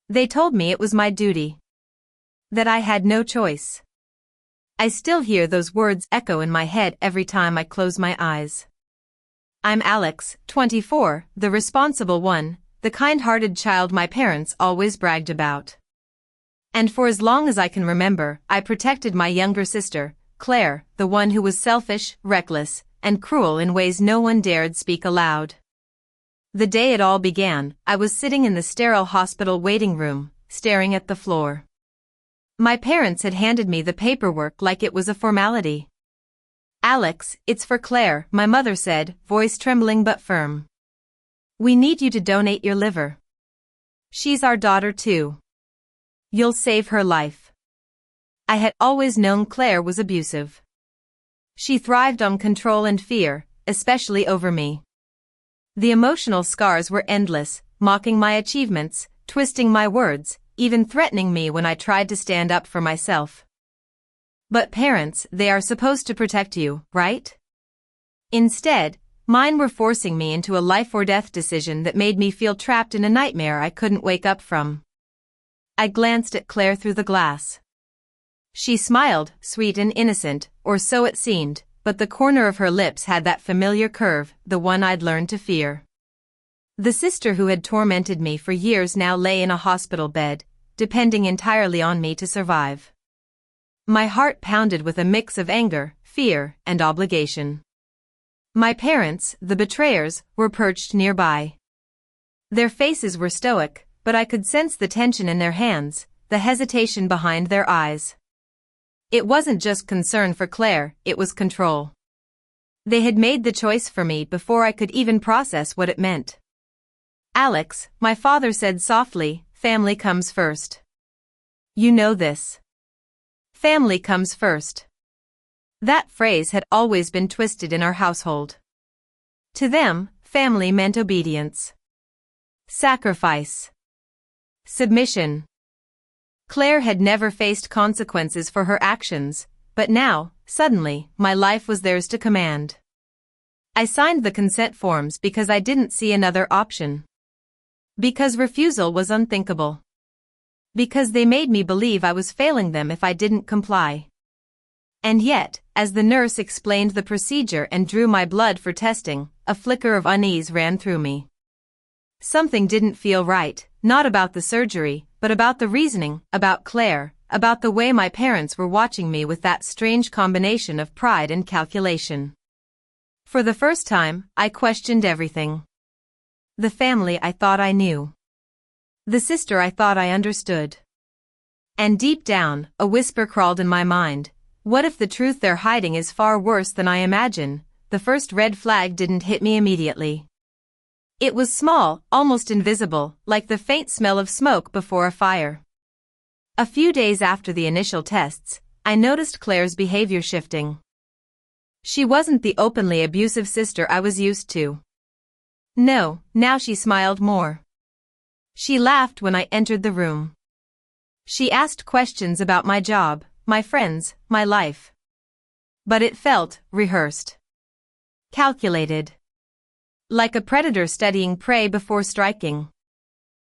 They told me it was my duty. That I had no choice. I still hear those words echo in my head every time I close my eyes. I'm Alex, 24, the responsible one, the kind-hearted child my parents always bragged about. And for as long as I can remember, I protected my younger sister, Claire, the one who was selfish, reckless, and cruel in ways no one dared speak aloud. The day it all began, I was sitting in the sterile hospital waiting room, staring at the floor. My parents had handed me the paperwork like it was a formality. "Alex, it's for Claire," my mother said, voice trembling but firm. "We need you to donate your liver. She's our daughter too. You'll save her life." I had always known Claire was abusive. She thrived on control and fear, especially over me. The emotional scars were endless, mocking my achievements, twisting my words, even threatening me when I tried to stand up for myself. But parents, they are supposed to protect you, right? Instead, mine were forcing me into a life-or-death decision that made me feel trapped in a nightmare I couldn't wake up from. I glanced at Claire through the glass. She smiled, sweet and innocent, or so it seemed, but the corner of her lips had that familiar curve, the one I'd learned to fear. The sister who had tormented me for years now lay in a hospital bed, depending entirely on me to survive. My heart pounded with a mix of anger, fear, and obligation. My parents, the betrayers, were perched nearby. Their faces were stoic, but I could sense the tension in their hands, the hesitation behind their eyes. It wasn't just concern for Claire, it was control. They had made the choice for me before I could even process what it meant. "Alex," my father said softly, "family comes first. You know this. Family comes first." That phrase had always been twisted in our household. To them, family meant obedience, sacrifice, submission. Claire had never faced consequences for her actions, but now, suddenly, my life was theirs to command. I signed the consent forms because I didn't see another option. Because refusal was unthinkable. Because they made me believe I was failing them if I didn't comply. And yet, as the nurse explained the procedure and drew my blood for testing, a flicker of unease ran through me. Something didn't feel right, not about the surgery, but about the reasoning, about Claire, about the way my parents were watching me with that strange combination of pride and calculation. For the first time, I questioned everything. The family I thought I knew. The sister I thought I understood. And deep down, a whisper crawled in my mind. What if the truth they're hiding is far worse than I imagine? The first red flag didn't hit me immediately. It was small, almost invisible, like the faint smell of smoke before a fire. A few days after the initial tests, I noticed Claire's behavior shifting. She wasn't the openly abusive sister I was used to. No, now she smiled more. She laughed when I entered the room. She asked questions about my job, my friends, my life. But it felt rehearsed. Calculated. Like a predator studying prey before striking.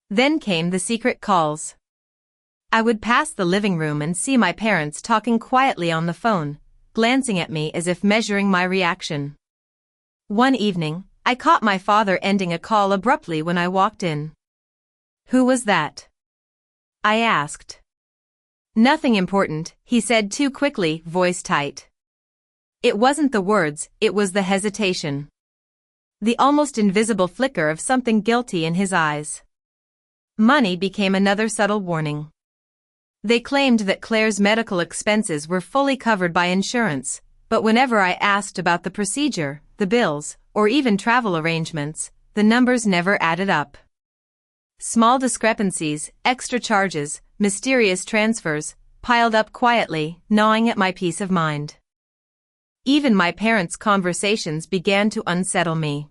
Then came the secret calls. I would pass the living room and see my parents talking quietly on the phone, glancing at me as if measuring my reaction. One evening, I caught my father ending a call abruptly when I walked in. "Who was that?" I asked. "Nothing important," he said too quickly, voice tight. It wasn't the words, it was the hesitation. The almost invisible flicker of something guilty in his eyes. Money became another subtle warning. They claimed that Claire's medical expenses were fully covered by insurance, but whenever I asked about the procedure, the bills, or even travel arrangements, the numbers never added up. Small discrepancies, extra charges, mysterious transfers, piled up quietly, gnawing at my peace of mind. Even my parents' conversations began to unsettle me.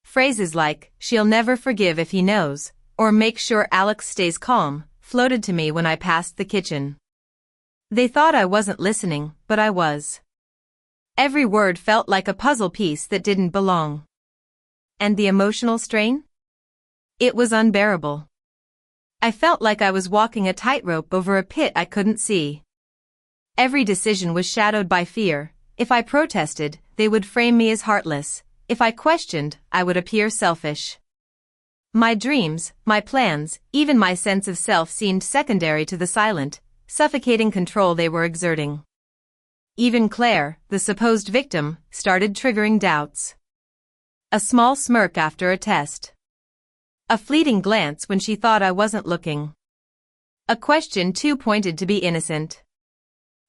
Phrases like, "She'll never forgive if he knows," or "make sure Alex stays calm," floated to me when I passed the kitchen. They thought I wasn't listening, but I was. Every word felt like a puzzle piece that didn't belong. And the emotional strain? It was unbearable. I felt like I was walking a tightrope over a pit I couldn't see. Every decision was shadowed by fear. If I protested, they would frame me as heartless. If I questioned, I would appear selfish. My dreams, my plans, even my sense of self seemed secondary to the silent, suffocating control they were exerting. Even Claire, the supposed victim, started triggering doubts. A small smirk after a test. A fleeting glance when she thought I wasn't looking. A question too pointed to be innocent.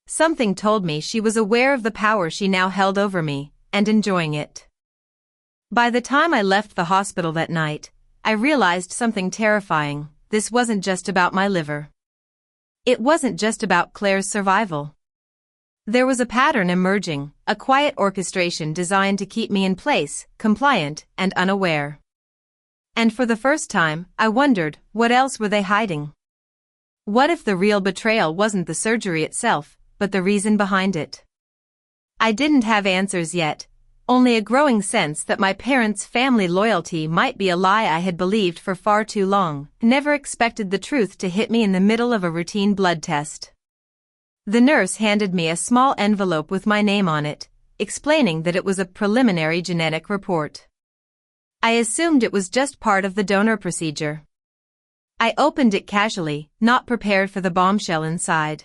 Something told me she was aware of the power she now held over me, and enjoying it. By the time I left the hospital that night, I realized something terrifying. This wasn't just about my liver. It wasn't just about Claire's survival. There was a pattern emerging, a quiet orchestration designed to keep me in place, compliant, and unaware. And for the first time, I wondered, what else were they hiding? What if the real betrayal wasn't the surgery itself, but the reason behind it? I didn't have answers yet, only a growing sense that my parents' family loyalty might be a lie I had believed for far too long. Never expected the truth to hit me in the middle of a routine blood test. The nurse handed me a small envelope with my name on it, explaining that it was a preliminary genetic report. I assumed it was just part of the donor procedure. I opened it casually, not prepared for the bombshell inside.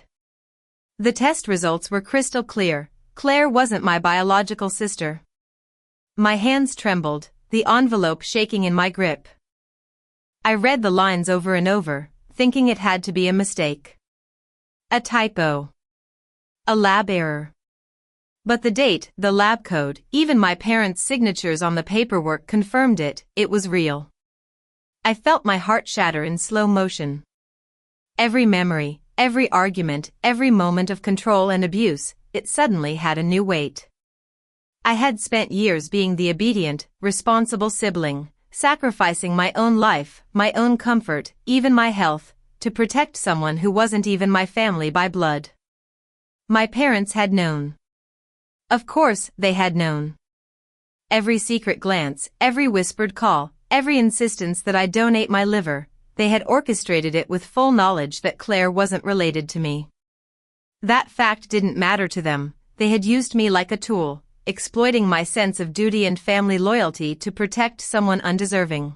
The test results were crystal clear. Claire wasn't my biological sister. My hands trembled, the envelope shaking in my grip. I read the lines over and over, thinking it had to be a mistake. A typo. A lab error. But the date, the lab code, even my parents' signatures on the paperwork confirmed it. It was real. I felt my heart shatter in slow motion. Every memory, every argument, every moment of control and abuse, it suddenly had a new weight. I had spent years being the obedient, responsible sibling, sacrificing my own life, my own comfort, even my health, to protect someone who wasn't even my family by blood. My parents had known. Of course, they had known. Every secret glance, every whispered call, every insistence that I donate my liver, they had orchestrated it with full knowledge that Claire wasn't related to me. That fact didn't matter to them. They had used me like a tool, exploiting my sense of duty and family loyalty to protect someone undeserving.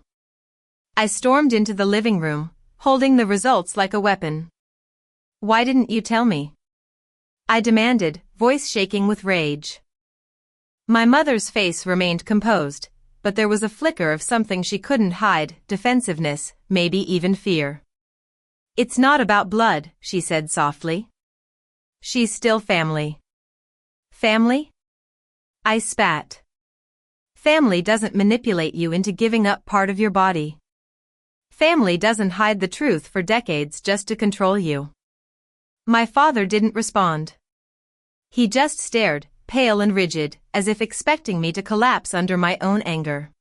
I stormed into the living room, holding the results like a weapon. "Why didn't you tell me?" I demanded, voice shaking with rage. My mother's face remained composed, but there was a flicker of something she couldn't hide, defensiveness, maybe even fear. "It's not about blood," she said softly. "She's still family." "Family?" I spat. "Family doesn't manipulate you into giving up part of your body. Family doesn't hide the truth for decades just to control you." My father didn't respond. He just stared, pale and rigid, as if expecting me to collapse under my own anger.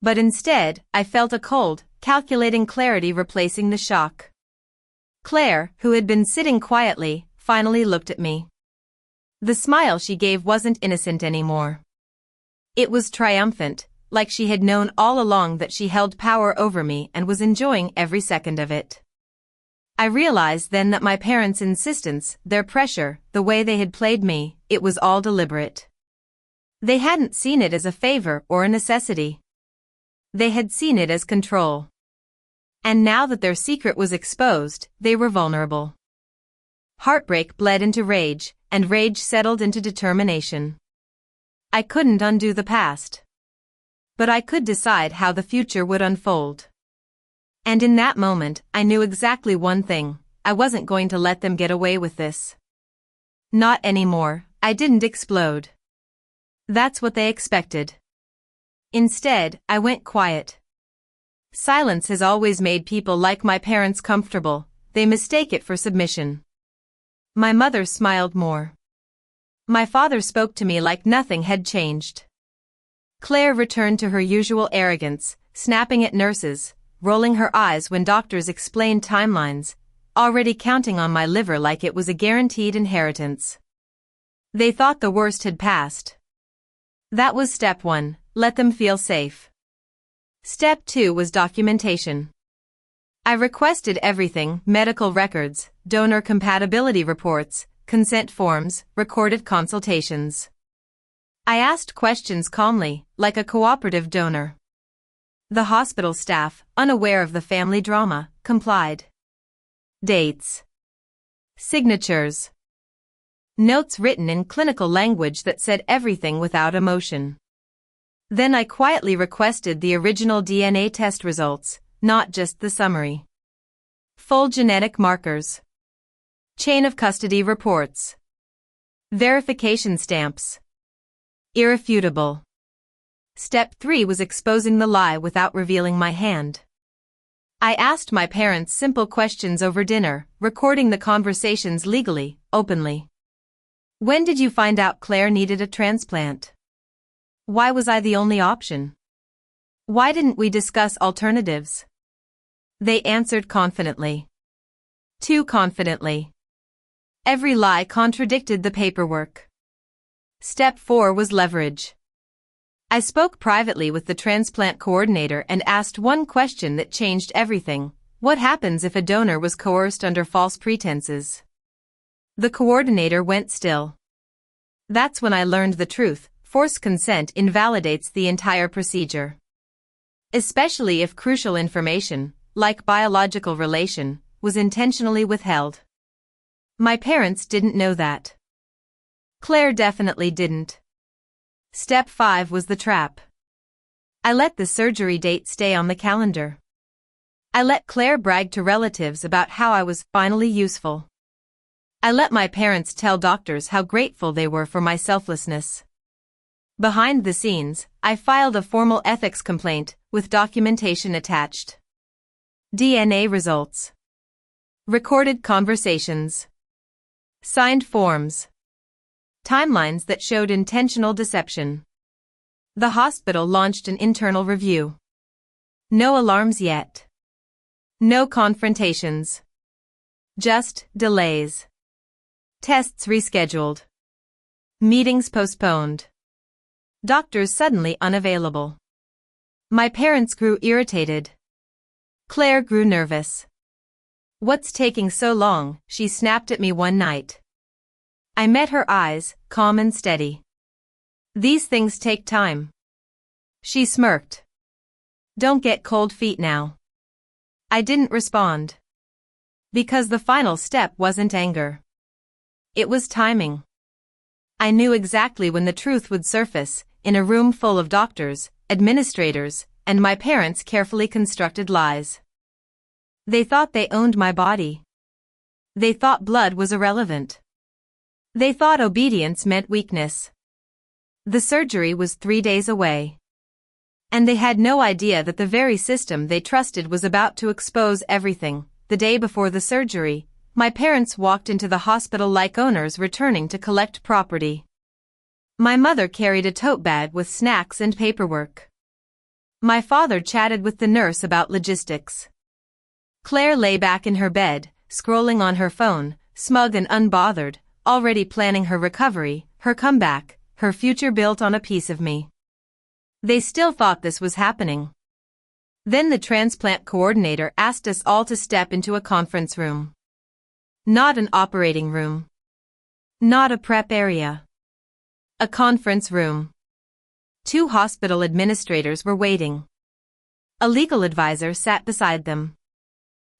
But instead, I felt a cold, calculating clarity replacing the shock. Claire, who had been sitting quietly, finally looked at me. The smile she gave wasn't innocent anymore. It was triumphant, like she had known all along that she held power over me and was enjoying every second of it. I realized then that my parents' insistence, their pressure, the way they had played me, it was all deliberate. They hadn't seen it as a favor or a necessity. They had seen it as control. And now that their secret was exposed, they were vulnerable. Heartbreak bled into rage, and rage settled into determination. I couldn't undo the past. But I could decide how the future would unfold. And in that moment, I knew exactly one thing: I wasn't going to let them get away with this. Not anymore. I didn't explode. That's what they expected. Instead, I went quiet. Silence has always made people like my parents comfortable. They mistake it for submission. My mother smiled more. My father spoke to me like nothing had changed. Claire returned to her usual arrogance, snapping at nurses, rolling her eyes when doctors explained timelines, already counting on my liver like it was a guaranteed inheritance. They thought the worst had passed. That was step 1, let them feel safe. Step 2 was documentation. I requested everything: medical records, donor compatibility reports, consent forms, recorded consultations. I asked questions calmly, like a cooperative donor. The hospital staff, unaware of the family drama, complied. Dates. Signatures. Notes written in clinical language that said everything without emotion. Then I quietly requested the original DNA test results, not just the summary. Full genetic markers. Chain of custody reports. Verification stamps. Irrefutable. Step 3 was exposing the lie without revealing my hand. I asked my parents simple questions over dinner, recording the conversations legally, openly. When did you find out Claire needed a transplant? Why was I the only option? Why didn't we discuss alternatives? They answered confidently. Too confidently. Every lie contradicted the paperwork. Step 4 was leverage. I spoke privately with the transplant coordinator and asked one question that changed everything. What happens if a donor was coerced under false pretenses? The coordinator went still. That's when I learned the truth: forced consent invalidates the entire procedure. Especially if crucial information, like biological relation, was intentionally withheld. My parents didn't know that. Claire definitely didn't. Step 5 was the trap. I let the surgery date stay on the calendar. I let Claire brag to relatives about how I was finally useful. I let my parents tell doctors how grateful they were for my selflessness. Behind the scenes, I filed a formal ethics complaint, with documentation attached. DNA results. Recorded conversations. Signed forms. Timelines that showed intentional deception. The hospital launched an internal review. No alarms yet. No confrontations. Just delays. Tests rescheduled. Meetings postponed. Doctors suddenly unavailable. My parents grew irritated. Claire grew nervous. "What's taking so long?" she snapped at me one night. I met her eyes, calm and steady. "These things take time." She smirked. "Don't get cold feet now." I didn't respond. Because the final step wasn't anger. It was timing. I knew exactly when the truth would surface, in a room full of doctors, administrators, and my parents' carefully constructed lies. They thought they owned my body. They thought blood was irrelevant. They thought obedience meant weakness. The surgery was 3 days away. And they had no idea that the very system they trusted was about to expose everything. The day before the surgery, my parents walked into the hospital like owners returning to collect property. My mother carried a tote bag with snacks and paperwork. My father chatted with the nurse about logistics. Claire lay back in her bed, scrolling on her phone, smug and unbothered, already planning her recovery, her comeback, her future built on a piece of me. They still thought this was happening. Then the transplant coordinator asked us all to step into a conference room. Not an operating room. Not a prep area. A conference room. 2 hospital administrators were waiting. A legal advisor sat beside them.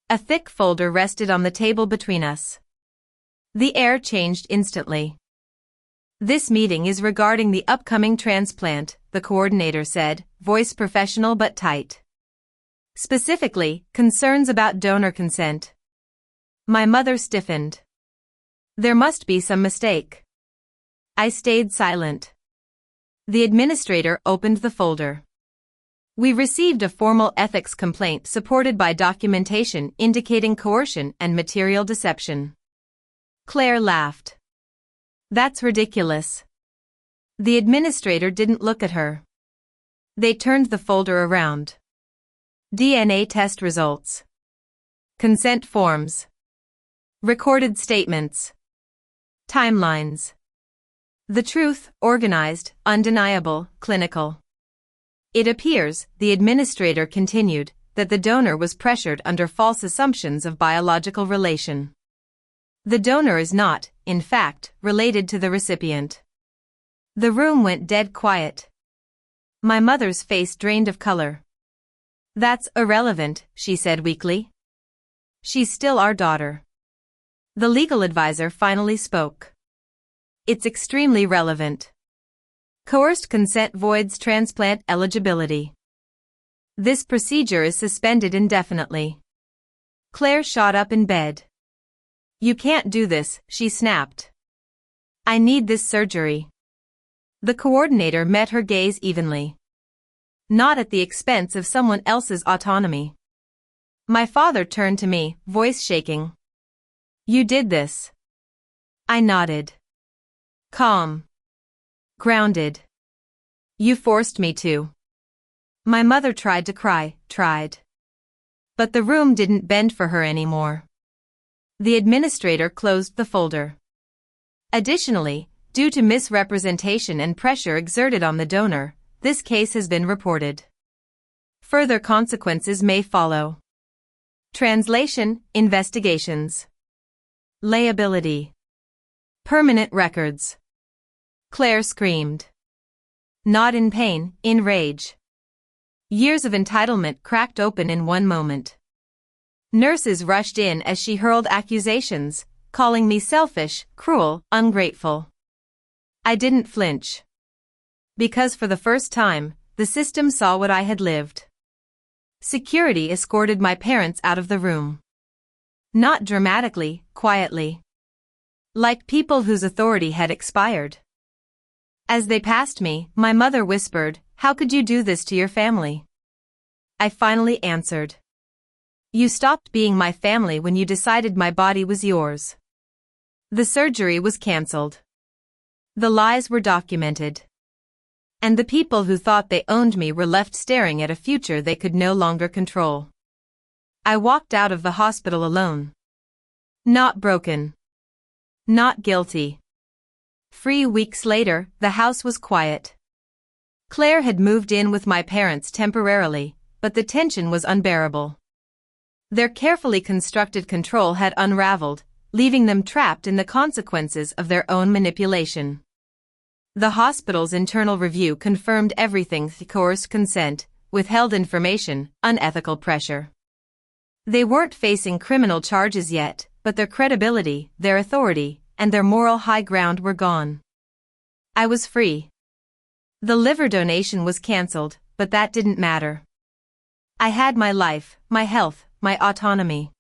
A thick folder rested on the table between us. The air changed instantly. "This meeting is regarding the upcoming transplant," the coordinator said, voice professional but tight. "Specifically, concerns about donor consent." My mother stiffened. There must be some mistake. I stayed silent. The administrator opened the folder. "We received a formal ethics complaint supported by documentation indicating coercion and material deception." Claire laughed. "That's ridiculous." The administrator didn't look at her. They turned the folder around. DNA test results. Consent forms. Recorded statements. Timelines. The truth: organized, undeniable, clinical. "It appears," the administrator continued, that the donor was pressured under false assumptions of biological relation. The donor is not, in fact, related to the recipient. The room went dead quiet. My mother's face drained of color. "That's irrelevant," she said weakly. "She's still our daughter." The legal advisor finally spoke. "It's extremely relevant. Coerced consent voids transplant eligibility. This procedure is suspended indefinitely." Claire shot up in bed. "You can't do this," she snapped. "I need this surgery." The coordinator met her gaze evenly. "Not at the expense of someone else's autonomy." My father turned to me, voice shaking. "You did this." I nodded. Calm. Grounded. "You forced me to." My mother tried to cry, But the room didn't bend for her anymore. The administrator closed the folder. Additionally, due to misrepresentation and pressure exerted on the donor, this case has been reported. Further consequences may follow. Translation, investigations. Liability. Permanent records. Claire screamed. Not in pain, in rage. Years of entitlement cracked open in one moment. Nurses rushed in as she hurled accusations, calling me selfish, cruel, ungrateful. I didn't flinch. Because for the first time, the system saw what I had lived. Security escorted my parents out of the room. Not dramatically, quietly. Like people whose authority had expired. As they passed me, my mother whispered, "How could you do this to your family?" I finally answered. "You stopped being my family when you decided my body was yours." The surgery was cancelled. The lies were documented. And the people who thought they owned me were left staring at a future they could no longer control. I walked out of the hospital alone. Not broken. Not guilty. 3 weeks later, the house was quiet. Claire had moved in with my parents temporarily, but the tension was unbearable. Their carefully constructed control had unraveled, leaving them trapped in the consequences of their own manipulation. The hospital's internal review confirmed everything: coerced consent, withheld information, unethical pressure. They weren't facing criminal charges yet, but their credibility, their authority, and their moral high ground were gone. I was free. The liver donation was cancelled, but that didn't matter. I had my life, my health, my autonomy.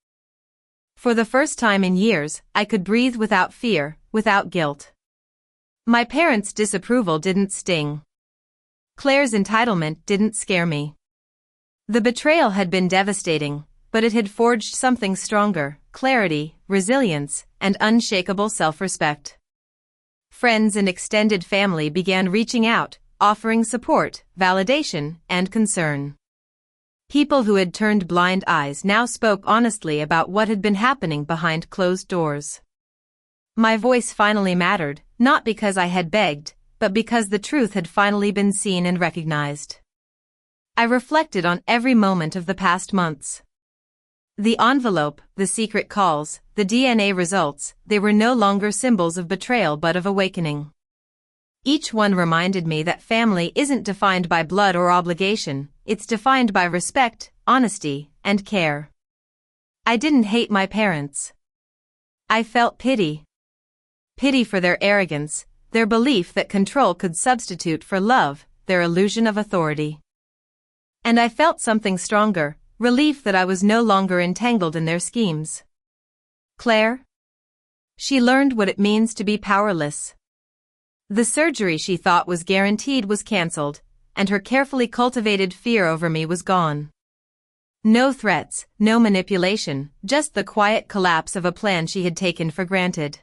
For the first time in years, I could breathe without fear, without guilt. My parents' disapproval didn't sting. Claire's entitlement didn't scare me. The betrayal had been devastating, but it had forged something stronger: clarity, resilience, and unshakable self-respect. Friends and extended family began reaching out, offering support, validation, and concern. People who had turned blind eyes now spoke honestly about what had been happening behind closed doors. My voice finally mattered, not because I had begged, but because the truth had finally been seen and recognized. I reflected on every moment of the past months. The envelope, the secret calls, the DNA results, they were no longer symbols of betrayal but of awakening. Each one reminded me that family isn't defined by blood or obligation, it's defined by respect, honesty, and care. I didn't hate my parents. I felt pity. Pity for their arrogance, their belief that control could substitute for love, their illusion of authority. And I felt something stronger, relief that I was no longer entangled in their schemes. Claire? She learned what it means to be powerless. The surgery she thought was guaranteed was cancelled, and her carefully cultivated fear over me was gone. No threats, no manipulation, just the quiet collapse of a plan she had taken for granted.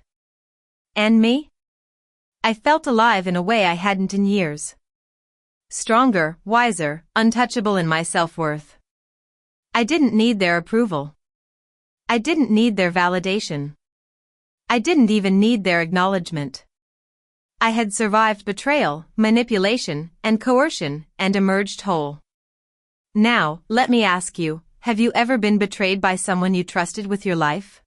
And me? I felt alive in a way I hadn't in years. Stronger, wiser, untouchable in my self-worth. I didn't need their approval. I didn't need their validation. I didn't even need their acknowledgement. I had survived betrayal, manipulation, and coercion, and emerged whole. Now, let me ask you, have you ever been betrayed by someone you trusted with your life?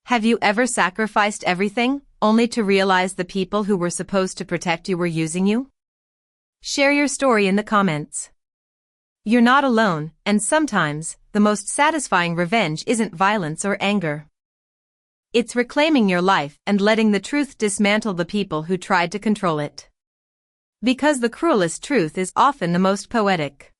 Have you ever sacrificed everything, only to realize the people who were supposed to protect you were using you? Share your story in the comments. You're not alone, and sometimes, the most satisfying revenge isn't violence or anger. It's reclaiming your life and letting the truth dismantle the people who tried to control it. Because the cruelest truth is often the most poetic.